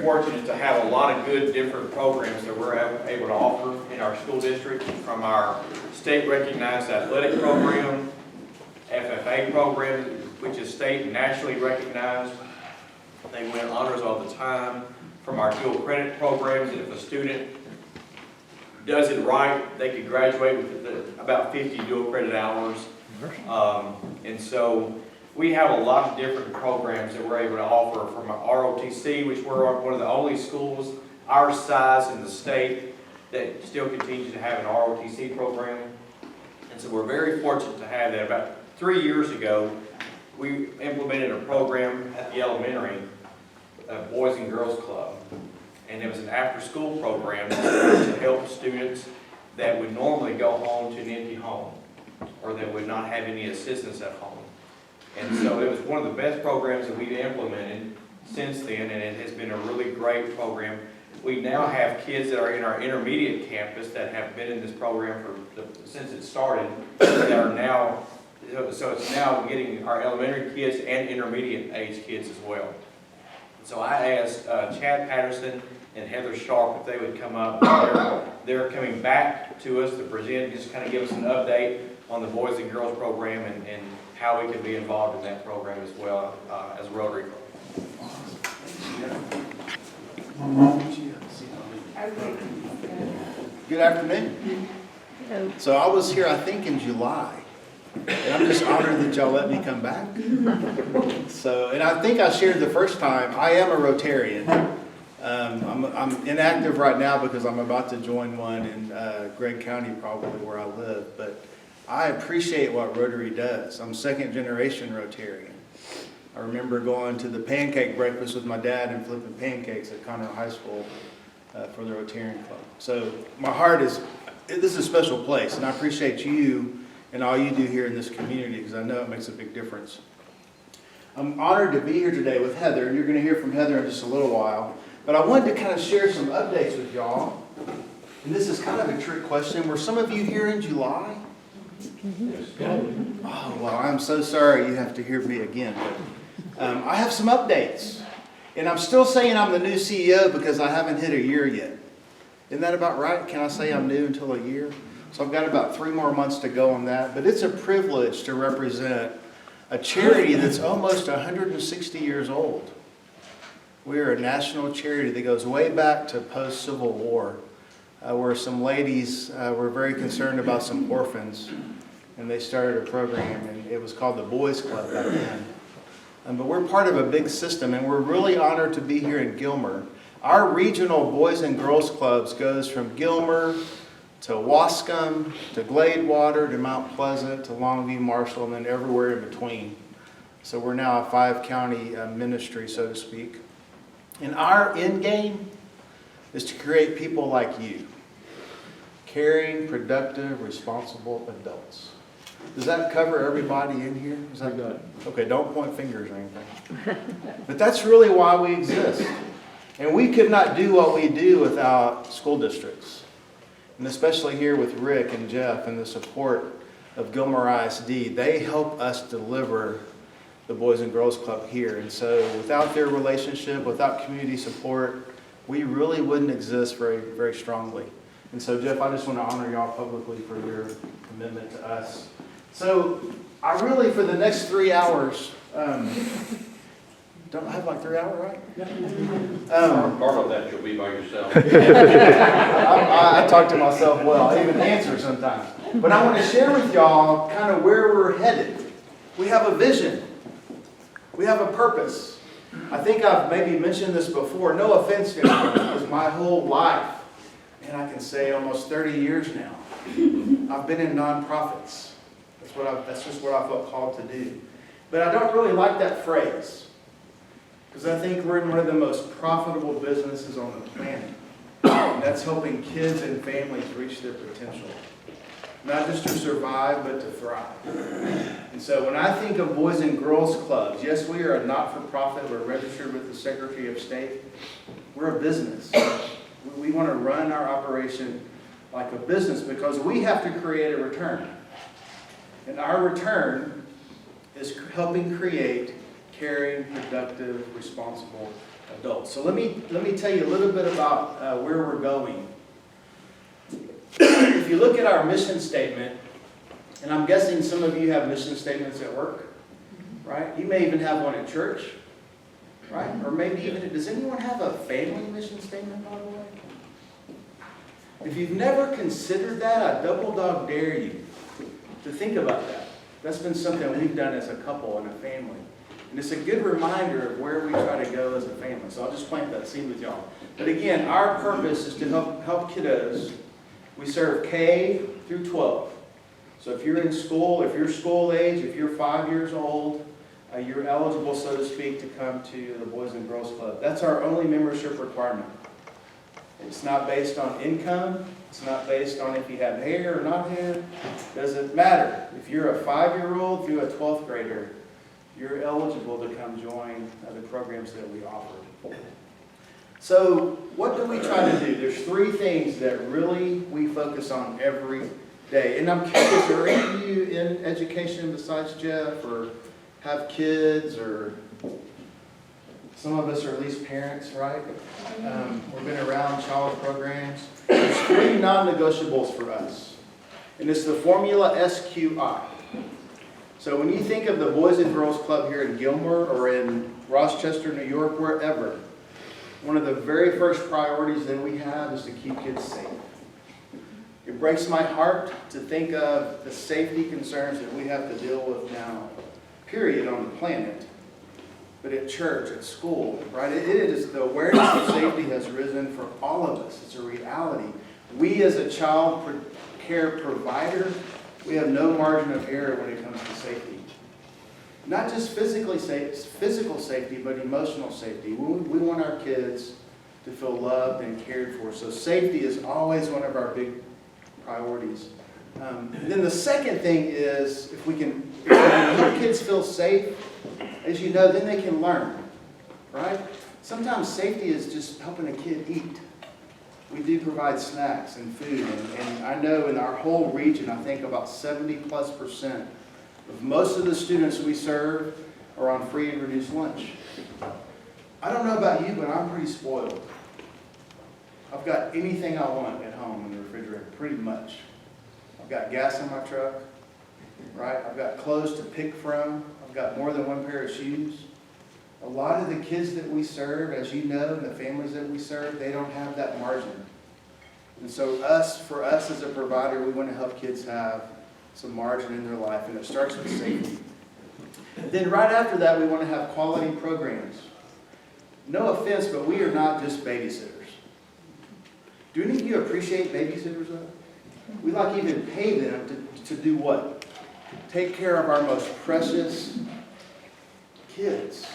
very fortunate to have a lot of good different programs that we're able to offer in our school district, from our state recognized athletic program, FFA program, which is state and nationally recognized. They win honors all the time. From our dual credit programs, and if a student does it right, they could graduate with about 50 dual credit hours. And so we have a lot of different programs that we're able to offer, from ROTC, which we're one of the only schools our size in the state that still continues to have an ROTC program. And so we're very fortunate to have that. About 3 years ago, we implemented a program at the elementary, a Boys and Girls Club. And it was an after-school program to help students that would normally go home to an empty home, or that would not have any assistance at home. And so it was one of the best programs that we've implemented since then, and it has been a really great program. We now have kids that are in our intermediate campus that have been in this program since it started, that are now, so it's now getting our elementary kids and intermediate age kids as well. So I asked Chad Patterson and Heather Sharp if they would come up. They're coming back to us to present, just kind of give us an update on the Boys and Girls program and how we can be involved in that program as well as Rotary. Good afternoon. Hello. So I was here, I think, in July. And I'm just honored that y'all let me come back. So, and I think I shared the first time, I am a Rotarian. I'm inactive right now because I'm about to join one in Gregg County, probably where I live. But I appreciate what Rotary does. I'm second generation Rotarian. I remember going to the pancake breakfast with my dad and flipping pancakes at Conroe High School for the Rotarian Club. So my heart is, this is a special place, and I appreciate you and all you do here in this community, because I know it makes a big difference. I'm honored to be here today with Heather, and you're going to hear from Heather in just a little while. But I wanted to kind of share some updates with y'all. And this is kind of a trick question. Were some of you here in July? Oh, well, I'm so sorry you have to hear me again. But I have some updates. And I'm still saying I'm the new CEO because I haven't hit a year yet. Isn't that about right? Can I say I'm new until a year? So I've got about 3 more months to go on that. But it's a privilege to represent a charity that's almost 160 years old. We are a national charity that goes way back to post-Civil War, where some ladies were very concerned about some orphans, and they started a program, and it was called the Boys Club back then. But we're part of a big system, and we're really honored to be here in Gilmer. Our regional Boys and Girls Clubs goes from Gilmer to Wascom, to Gladewater, to Mount Pleasant, to Longview, Marshall, and then everywhere in between. So we're now a 5-county ministry, so to speak. And our end game is to create people like you. Caring, productive, responsible adults. Does that cover everybody in here? Is that good? Okay, don't point fingers or anything. But that's really why we exist. And we could not do what we do without school districts. And especially here with Rick and Jeff and the support of Gilmer ISD, they help us deliver the Boys and Girls Club here. And so without their relationship, without community support, we really wouldn't exist very, very strongly. And so Jeff, I just want to honor y'all publicly for your commitment to us. So I really, for the next 3 hours, don't I have like 3 hours, right? Part of that you'll be by yourself. I talk to myself well. I even answer sometimes. But I want to share with y'all kind of where we're headed. We have a vision. We have a purpose. I think I've maybe mentioned this before. No offense, guys, because my whole life, and I can say almost 30 years now, I've been in nonprofits. That's just what I felt called to do. But I don't really like that phrase, because I think we're in one of the most profitable businesses on the planet. And that's helping kids and families reach their potential. Not just to survive, but to thrive. And so when I think of Boys and Girls Clubs, yes, we are a not-for-profit. We're registered with the Secretary of State. We're a business. We want to run our operation like a business because we have to create a return. And our return is helping create caring, productive, responsible adults. So let me tell you a little bit about where we're going. If you look at our mission statement, and I'm guessing some of you have mission statements at work, right? You may even have one at church, right? Or maybe even, does anyone have a family mission statement, by the way? If you've never considered that, I double dog dare you to think about that. That's been something we've done as a couple and a family. And it's a good reminder of where we try to go as a family. So I'll just plant that seed with y'all. But again, our purpose is to help kiddos. We serve K through 12. So if you're in school, if you're school age, if you're 5 years old, you're eligible, so to speak, to come to the Boys and Girls Club. That's our only membership requirement. It's not based on income. It's not based on if you have hair or not hair. Doesn't matter. If you're a 5-year-old, if you're a 12th grader, you're eligible to come join the programs that we offer. So what do we try to do? There's 3 things that really we focus on every day. And I'm curious, are any of you in education besides Jeff, or have kids, or some of us are at least parents, right? We've been around child programs. There's 3 non-negotiables for us. And it's the formula SQI. So when you think of the Boys and Girls Club here in Gilmer or in Rochester, New York, wherever, one of the very first priorities that we have is to keep kids safe. It breaks my heart to think of the safety concerns that we have to deal with now, period, on the planet. But at church, at school, right? It is, the awareness of safety has risen for all of us. It's a reality. We as a child care provider, we have no margin of error when it comes to safety. Not just physical safety, but emotional safety. We want our kids to feel loved and cared for. So safety is always one of our big priorities. Then the second thing is, if we can help kids feel safe, as you know, then they can learn, right? Sometimes safety is just helping a kid eat. We do provide snacks and food, and I know in our whole region, I think about 70+% of most of the students we serve are on free and reduced lunch. I don't know about you, but I'm pretty spoiled. I've got anything I want at home in the refrigerator, pretty much. I've got gas in my truck, right? I've got clothes to pick from. I've got more than one pair of shoes. A lot of the kids that we serve, as you know, and the families that we serve, they don't have that margin. And so for us as a provider, we want to help kids have some margin in their life, and it starts with safety. Then right after that, we want to have quality programs. No offense, but we are not just babysitters. Do any of you appreciate babysitters though? We like even pay them to do what? Take care of our most precious kids.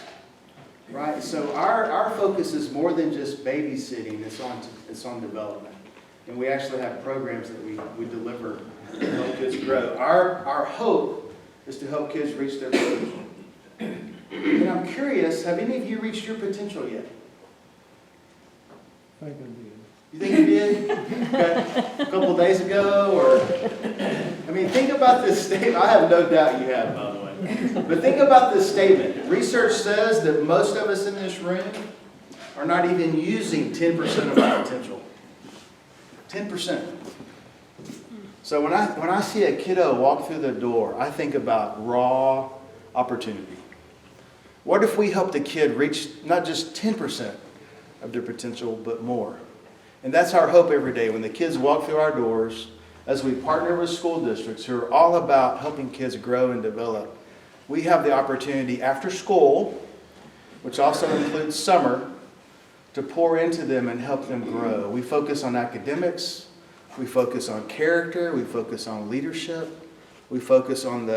Right? So our focus is more than just babysitting, it's on development. And we actually have programs that we deliver to help kids grow. Our hope is to help kids reach their potential. And I'm curious, have any of you reached your potential yet? I think I did. You think you did? A couple of days ago? Or I mean, think about this statement. I have no doubt you have, by the way. But think about this statement. Research says that most of us in this room are not even using 10% of our potential. 10%. So when I see a kiddo walk through the door, I think about raw opportunity. What if we helped a kid reach not just 10% of their potential, but more? And that's our hope every day when the kids walk through our doors, as we partner with school districts who are all about helping kids grow and develop. We have the opportunity after school, which also includes summer, to pour into them and help them grow. We focus on academics, we focus on character, we focus on leadership, we focus on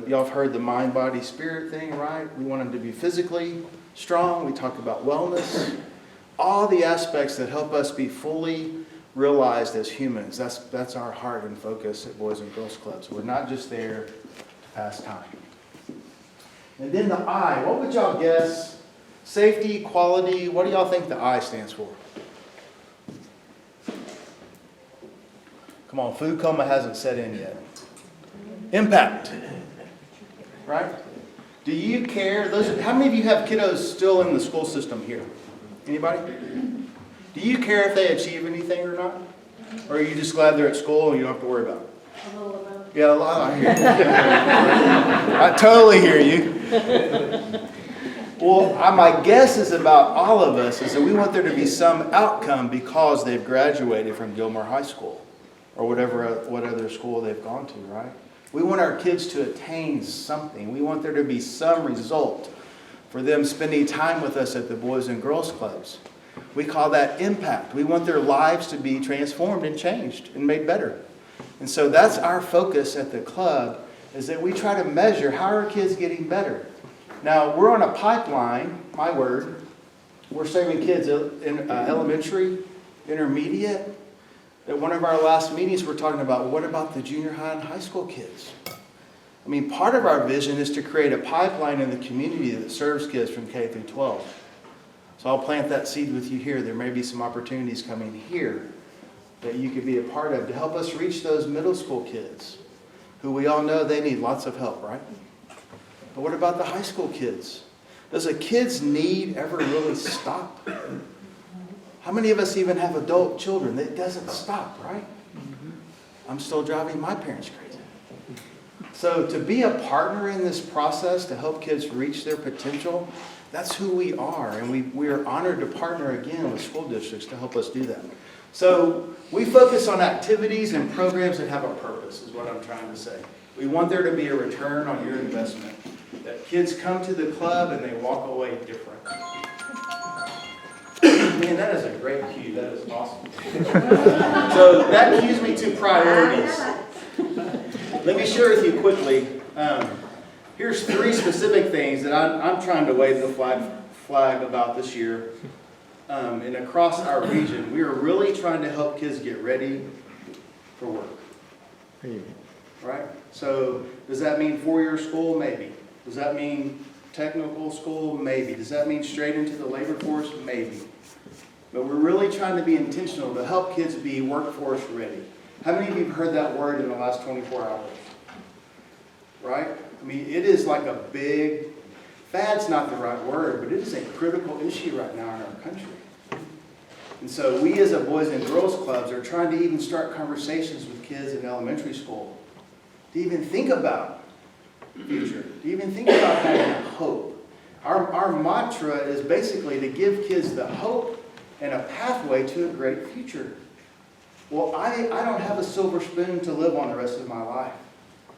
y'all have heard the mind, body, spirit thing, right? We want them to be physically strong. We talk about wellness. All the aspects that help us be fully realized as humans. That's our heart and focus at Boys and Girls Clubs. We're not just there to pass time. And then the I, what would y'all guess? Safety, quality, what do y'all think the I stands for? Come on, food coma hasn't set in yet. Impact. Right? Do you care? How many of you have kiddos still in the school system here? Anybody? Do you care if they achieve anything or not? Or are you just glad they're at school and you don't have to worry about it? A little of both. Yeah, a lot. I hear you. I totally hear you. Well, my guess is about all of us is that we want there to be some outcome because they've graduated from Gilmer High School or what other school they've gone to, right? We want our kids to attain something. We want there to be some result for them spending time with us at the Boys and Girls Clubs. We call that impact. We want their lives to be transformed and changed and made better. And so that's our focus at the club, is that we try to measure how are kids getting better. Now, we're on a pipeline, my word. We're serving kids in elementary, intermediate. At one of our last meetings, we're talking about, what about the junior high and high school kids? I mean, part of our vision is to create a pipeline in the community that serves kids from K through 12. So I'll plant that seed with you here. There may be some opportunities coming here that you could be a part of to help us reach those middle school kids who we all know they need lots of help, right? But what about the high school kids? Does a kid's need ever really stop? How many of us even have adult children? It doesn't stop, right? I'm still driving my parents crazy. So to be a partner in this process to help kids reach their potential, that's who we are. And we are honored to partner again with school districts to help us do that. So we focus on activities and programs that have a purpose, is what I'm trying to say. We want there to be a return on your investment. That kids come to the club and they walk away different. Man, that is a great cue. That is awesome. So that cues me to priorities. Let me share with you quickly. Here's 3 specific things that I'm trying to wave the flag about this year. And across our region, we are really trying to help kids get ready for work. Right? So does that mean 4-year school? Maybe. Does that mean technical school? Maybe. Does that mean straight into the labor force? Maybe. But we're really trying to be intentional to help kids be workforce ready. How many of you have heard that word in the last 24 hours? Right? I mean, it is like a big, fad's not the right word, but it is a critical issue right now in our country. And so we as a Boys and Girls Clubs are trying to even start conversations with kids in elementary school to even think about the future, to even think about having hope. Our mantra is basically to give kids the hope and a pathway to a great future. Well, I don't have a silver spoon to live on the rest of my life.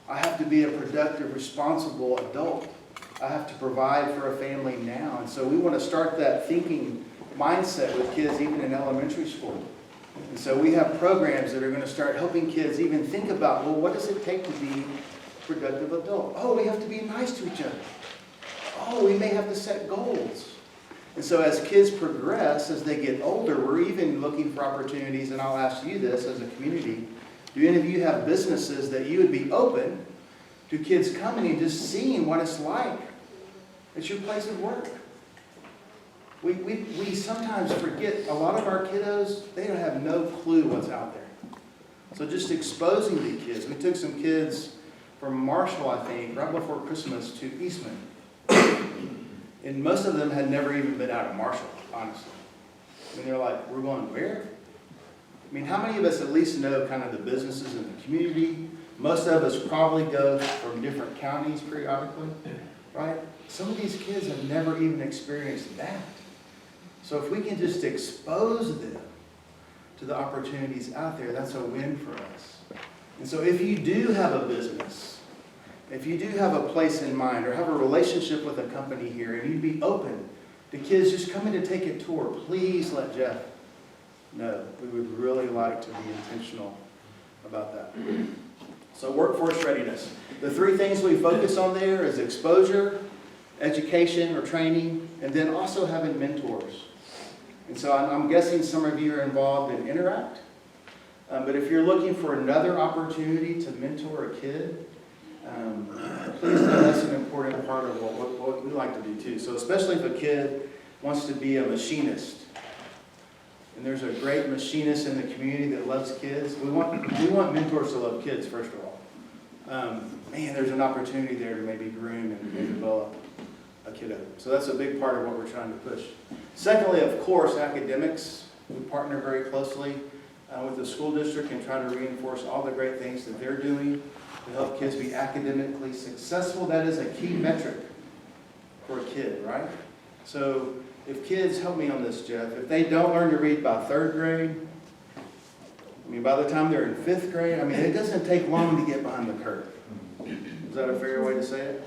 I have to be a productive, responsible adult. I have to provide for a family now. And so we want to start that thinking mindset with kids even in elementary school. And so we have programs that are going to start helping kids even think about, well, what does it take to be a productive adult? Oh, we have to be nice to each other. Oh, we may have to set goals. And so as kids progress, as they get older, we're even looking for opportunities, and I'll ask you this as a community. Do any of you have businesses that you would be open to kids coming and just seeing what it's like at your place of work? We sometimes forget a lot of our kiddos, they don't have no clue what's out there. So just exposing the kids. We took some kids from Marshall, I think, right before Christmas to Eastman. And most of them had never even been out of Marshall, honestly. I mean, they're like, we're going where? I mean, how many of us at least know kind of the businesses in the community? Most of us probably go from different counties periodically, right? Some of these kids have never even experienced that. So if we can just expose them to the opportunities out there, that's a win for us. And so if you do have a business, if you do have a place in mind or have a relationship with a company here and you'd be open to kids just coming to take a tour, please let Jeff know. We would really like to be intentional about that. So workforce readiness. The 3 things we focus on there is exposure, education or training, and then also having mentors. And so I'm guessing some of you are involved in Interact. But if you're looking for another opportunity to mentor a kid, please know that's an important part of what we like to do too. So especially if a kid wants to be a machinist, and there's a great machinist in the community that loves kids, we want mentors to love kids, first of all. Man, there's an opportunity there to maybe groom and develop a kiddo. So that's a big part of what we're trying to push. Secondly, of course, academics. We partner very closely with the school district and try to reinforce all the great things that they're doing to help kids be academically successful. That is a key metric for a kid, right? So if kids, help me on this, Jeff, if they don't learn to read by 3rd grade, I mean, by the time they're in 5th grade, I mean, it doesn't take long to get behind the curve. Is that a fair way to say it?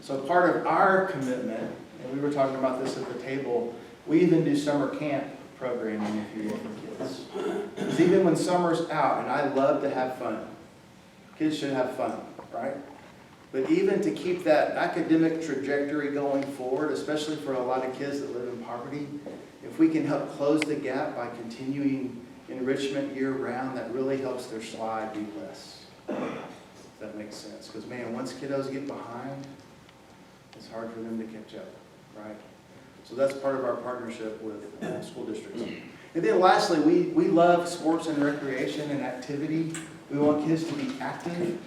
So part of our commitment, and we were talking about this at the table, we even do summer camp programming, if you will, for kids. Because even when summer's out, and I love to have fun, kids should have fun, right? But even to keep that academic trajectory going forward, especially for a lot of kids that live in poverty, if we can help close the gap by continuing enrichment year-round, that really helps their slide be less. If that makes sense. Because, man, once kiddos get behind, it's hard for them to catch up, right? So that's part of our partnership with school districts. And then lastly, we love sports and recreation and activity. We want kids to be active.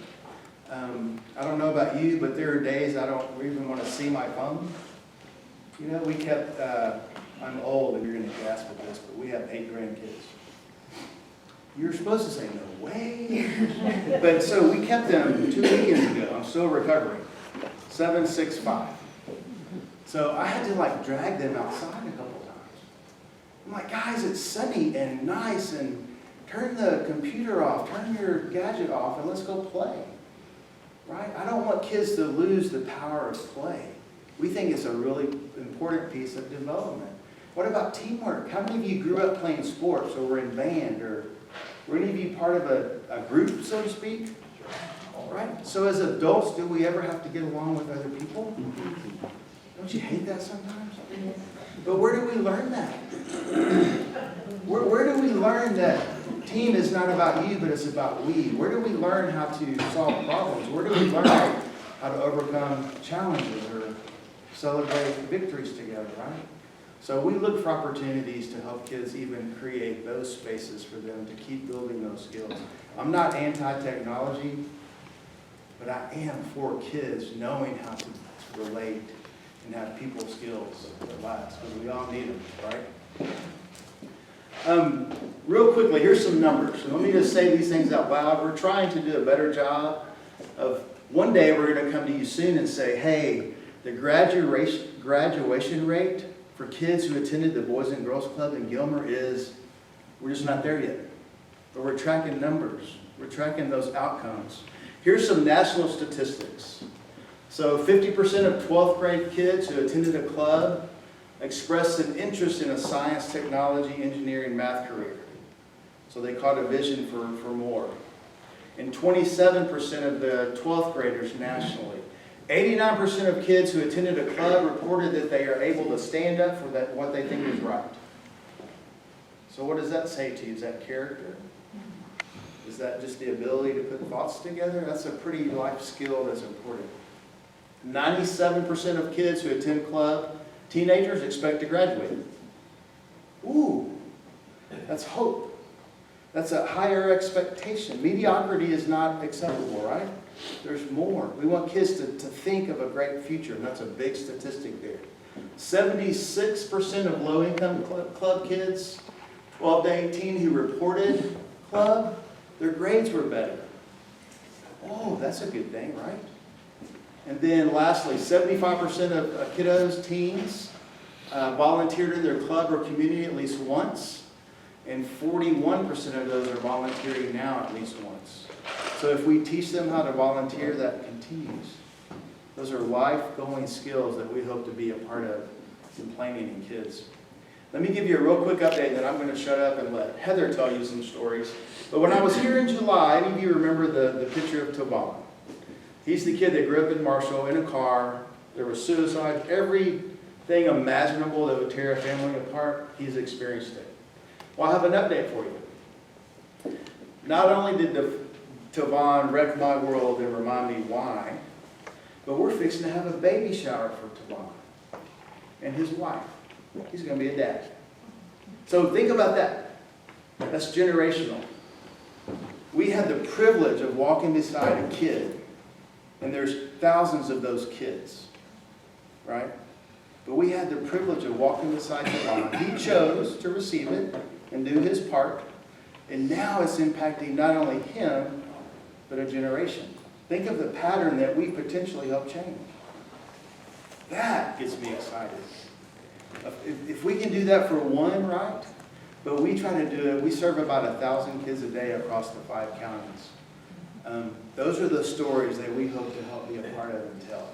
I don't know about you, but there are days I don't even want to see my phone. You know, we kept, I'm old and you're going to gasp at this, but we have 8 grandkids. You're supposed to say, no way. But so we kept them 2 weekends ago. I'm still recovering. 7, 6, 5. So I had to like drag them outside a couple times. I'm like, guys, it's sunny and nice, and turn the computer off, turn your gadget off, and let's go play. Right? I don't want kids to lose the power of play. We think it's a really important piece of development. What about teamwork? How many of you grew up playing sports or were in band, or were any of you part of a group, so to speak? Right? So as adults, do we ever have to get along with other people? Don't you hate that sometimes? But where do we learn that? Where do we learn that team is not about you, but it's about we? Where do we learn how to solve problems? Where do we learn how to overcome challenges or celebrate victories together, right? So we look for opportunities to help kids even create those spaces for them to keep building those skills. I'm not anti-technology, but I am for kids knowing how to relate and have people skills that last, because we all need them, right? Real quickly, here's some numbers. And let me just say these things out loud. We're trying to do a better job of, one day we're going to come to you soon and say, hey, the graduation rate for kids who attended the Boys and Girls Club in Gilmer is, we're just not there yet. But we're tracking numbers. We're tracking those outcomes. Here's some national statistics. So 50% of 12th grade kids who attended a club expressed an interest in a science, technology, engineering, math career. So they caught a vision for more. And 27% of the 12th graders nationally. 89% of kids who attended a club reported that they are able to stand up for what they think is right. So what does that say to you? Is that character? Is that just the ability to put thoughts together? That's a pretty life skill that's important. 97% of kids who attend club, teenagers, expect to graduate. Ooh, that's hope. That's a higher expectation. Mediocrity is not acceptable, right? There's more. We want kids to think of a great future, and that's a big statistic there. 76% of low-income club kids, 12 to 18, who reported club, their grades were better. Oh, that's a good thing, right? And then lastly, 75% of kiddos, teens, volunteered in their club or community at least once, and 41% of those are volunteering now at least once. So if we teach them how to volunteer, that continues. Those are life-going skills that we hope to be a part of in planning in kids. Let me give you a real quick update, and then I'm going to shut up and let Heather tell you some stories. But when I was here in July, any of you remember the picture of Tavon? He's the kid that grew up in Marshall in a car. There was suicide. Everything imaginable that would tear a family apart, he's experienced it. Well, I have an update for you. Not only did Tavon wreck my world and remind me why, but we're fixing to have a baby shower for Tavon and his wife. He's going to be a dad. So think about that. That's generational. We had the privilege of walking beside a kid, and there's thousands of those kids. right? But we had the privilege of walking beside the line. He chose to receive it and do his part. And now it's impacting not only him, but a generation. Think of the pattern that we potentially help change. That gets me excited. If we can do that for one, right? But we try to do it, we serve about 1,000 kids a day across the 5 counties. Those are the stories that we hope to help be a part of and tell.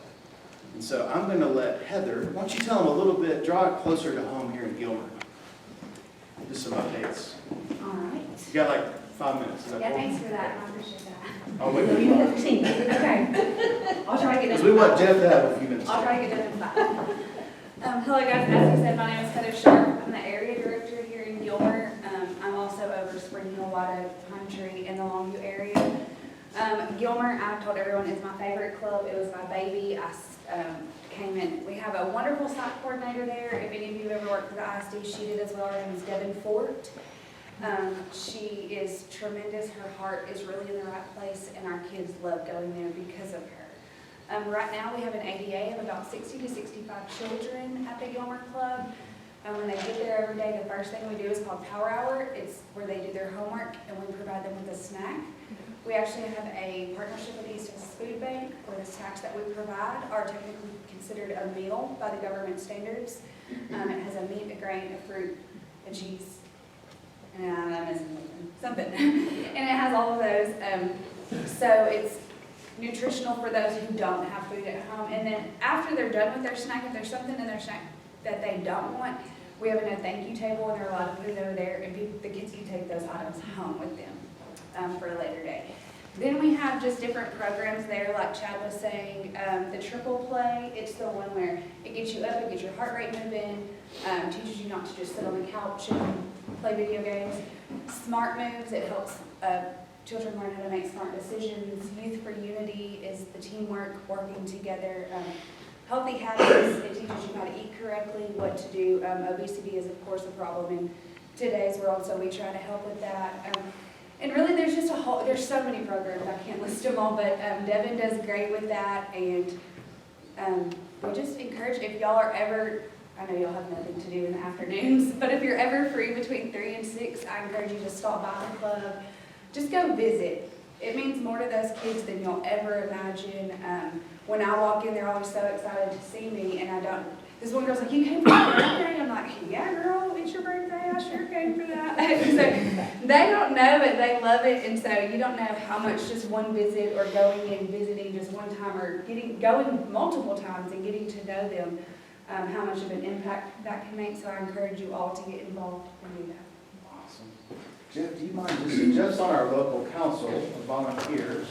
And so I'm going to let Heather, why don't you tell them a little bit, draw it closer to home here in Gilmer. Just some updates. All right. You got like 5 minutes. Is that Yeah, cool? thanks for that. I appreciate that. I'll wait No, for you have 5. 15. Okay. I'll try to get Because done. we want Jeff to have a few minutes. I'll try to get done in 5. Hello guys, as you said, my name is Heather Sharp. I'm the area director here in Gilmer. I'm also over Spring Hill, White Oak, Pine Tree, and the Longview area. Gilmer, I've told everyone, is my favorite club. It was my baby. I came in. We have a wonderful site coordinator there. If any of you ever worked for the ISD, she did as well. Her name is Devin Fort. She is tremendous. Her heart is really in the right place, and our kids love going there because of her. Right now, we have an ADA of about 60 to 65 children at the Gilmer Club. When they get there every day, the first thing we do is called Power Hour. It's where they do their homework, and we provide them with a snack. We actually have a partnership with East Texas Food Bank, where the snacks that we provide are technically considered a meal by the government standards. It has a meat, a grain, a fruit, a cheese, and I'm missing something. And it has all of those. So it's nutritional for those who don't have food at home. And then after they're done with their snack, if there's something in their snack that they don't want, we have a no thank you table, and they're allowed to put it over there, and the kids can take those items home with them for a later day. Then we have just different programs there, like Chad was saying, the triple play. It's the one where it gets you up, it gets your heart rate moving, teaches you not to just sit on the couch and play video games. Smart moves, it helps children learn how to make smart decisions. Youth for Unity is the teamwork, working together. Healthy habits, it teaches you how to eat correctly, what to do. Obesity is, of course, a problem in today's world, so we try to help with that. And really, there's just there's so many programs, I can't list them all, but Devin does great with that, and we just encourage, if y'all are ever, I know y'all have nothing to do in the afternoons, but if you're ever free between 3 and 6, I encourage you to stop by the club. Just go visit. It means more to those kids than you'll ever imagine. When I walk in, they're always so excited to see me, and this one girl's like, you came for my birthday? I'm like, yeah, girl, it's your birthday. I sure came for that. So they don't know, but they love it, and so you don't know how much just one visit or going and visiting just one time or going multiple times and getting to know them, how much of an impact that can make. So I encourage you all to get involved and do that. Awesome. Jeff, do you mind just on our local council of volunteers,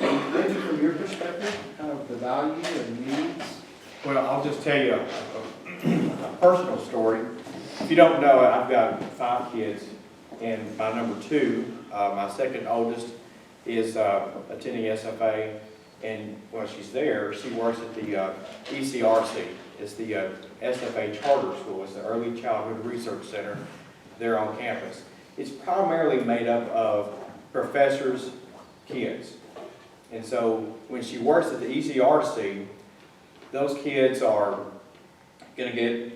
maybe from your perspective, kind of the value and needs? Well, I'll just tell you a personal story. If you don't know, I've got 5 kids, and my number 2, my second oldest, is attending SFA, and while she's there, she works at the ECRC. It's the SFA charter school. It's the Early Childhood Research Center there on campus. It's primarily made up of professors' kids. And so when she works at the ECRC, those kids are going to get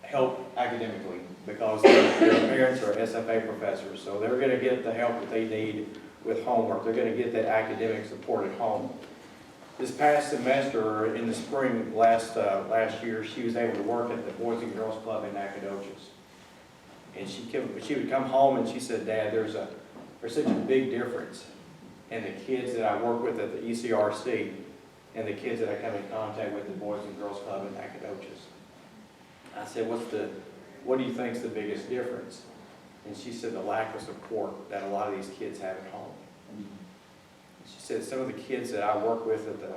help academically because their parents are SFA professors. So they're going to get the help that they need with homework. They're going to get that academic support at home. This past semester, or in the spring last year, she was able to work at the Boys and Girls Club in Nacogdoches. And she would come home and she said, Dad, there's such a big difference in the kids that I work with at the ECRC and the kids that I come in contact with at the Boys and Girls Club in Nacogdoches. I said, what do you think is the biggest difference? And she said the lack of support that a lot of these kids have at home. She said some of the kids that I work with at the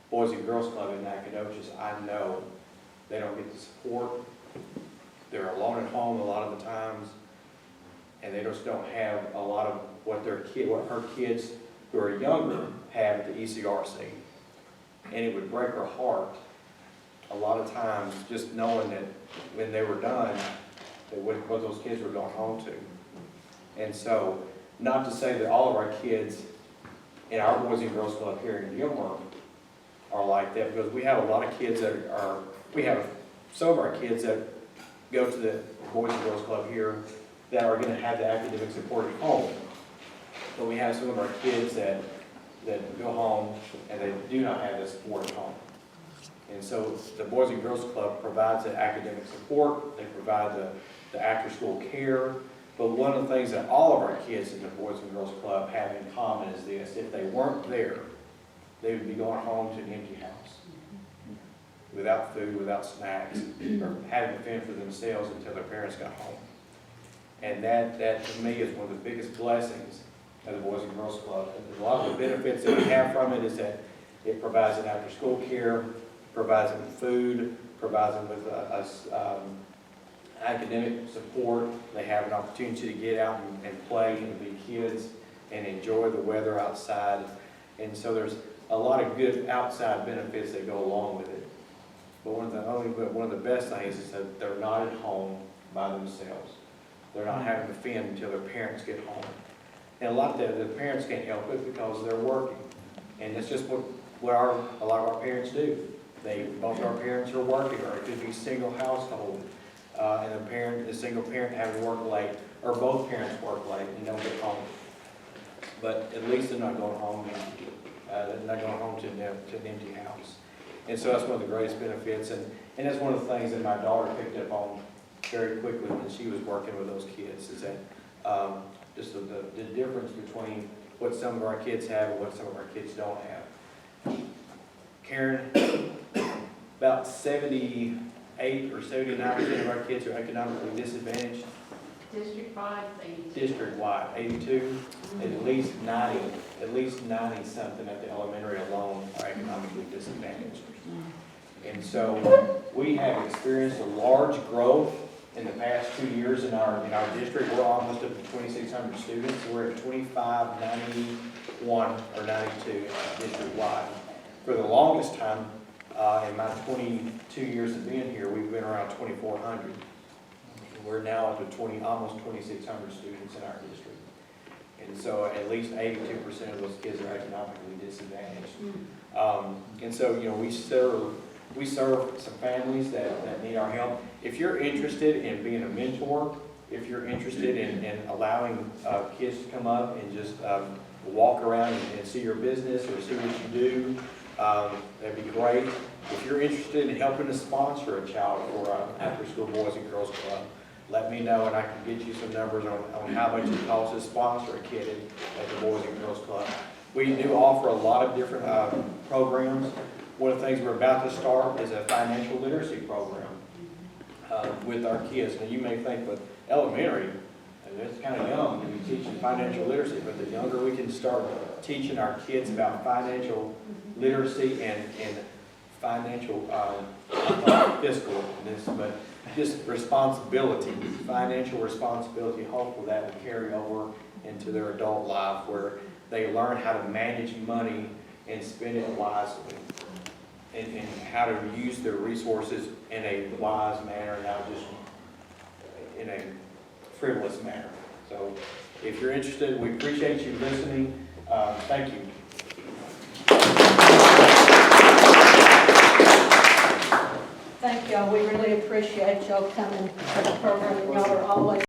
Boys and Girls Club in Nacogdoches, I know they don't get the support. They're alone at home a lot of the times, and they just don't have a lot of what her kids who are younger have at the ECRC. And it would break her heart a lot of times just knowing that when they were done, that what those kids were going home to. And so, not to say that all of our kids in our Boys and Girls Club here in Gilmer are like that, because we have a lot of kids that are we have some of our kids that go to the Boys and Girls Club here that are gonna have the academic support at home. But we have some of our kids that go home and they do not have the support at home. And so the Boys and Girls Club provides the academic support, they provide the after-school care. But one of the things that all of our kids in the Boys and Girls Club have in common is this: if they weren't there, they would be going home to an empty house, without food, without snacks, or having to fend for themselves until their parents got home. And that to me is one of the biggest blessings of the Boys and Girls Club. And a lot of the benefits that we have from it is that it provides an after-school care, provides them with food, provides them with academic support. They have an opportunity to get out and play and be kids and enjoy the weather outside. And so there's a lot of good outside benefits that go along with it. But one of the best things is that they're not at home by themselves. They're not having to fend until their parents get home. And a lot of the parents can't help it because they're working. And that's just what a lot of our parents do. Both our parents are working, or it could be single household. And the single parent having to work late, or both parents work late and don't get home. But at least they're not going home empty. They're not going home to an empty house. And so that's one of the greatest benefits. And that's one of the things that my daughter picked up on very quickly when she was working with those kids, is that just the difference between what some of our kids have and what some of our kids don't have. Karen, about 78 or 79% of our kids are economically disadvantaged. District-wide, 82. District-wide, 82, at least 90 something at the elementary alone are economically disadvantaged. And so we have experienced a large growth in the past 2 years in our district. We're almost up to 2,600 students. So we're at 2591 or 92 district-wide. For the longest time, in my 22 years of being here, we've been around 2,400. We're now up to almost 2,600 students in our district. And so at least 82% of those kids are economically disadvantaged. And so, we serve some families that need our help. If you're interested in being a mentor, if you're interested in allowing kids to come up and just walk around and see your business or see what you do, that'd be great. If you're interested in helping to sponsor a child for after-school Boys and Girls Club, let me know and I can get you some numbers on how much it costs to sponsor a kid at the Boys and Girls Club. We do offer a lot of different programs. One of the things we're about to start is a financial literacy program with our kids. Now you may think, but elementary, it's kind of young to be teaching financial literacy, but the younger we can start teaching our kids about financial literacy and financial, fiscal, but just responsibility, financial responsibility. Hopefully that will carry over into their adult life where they learn how to manage money and spend it wisely, and how to use their resources in a wise manner, not just in a frivolous manner. So if you're interested, we appreciate you listening. Thank you. Thank y'all. We really appreciate y'all coming to the program, and y'all are always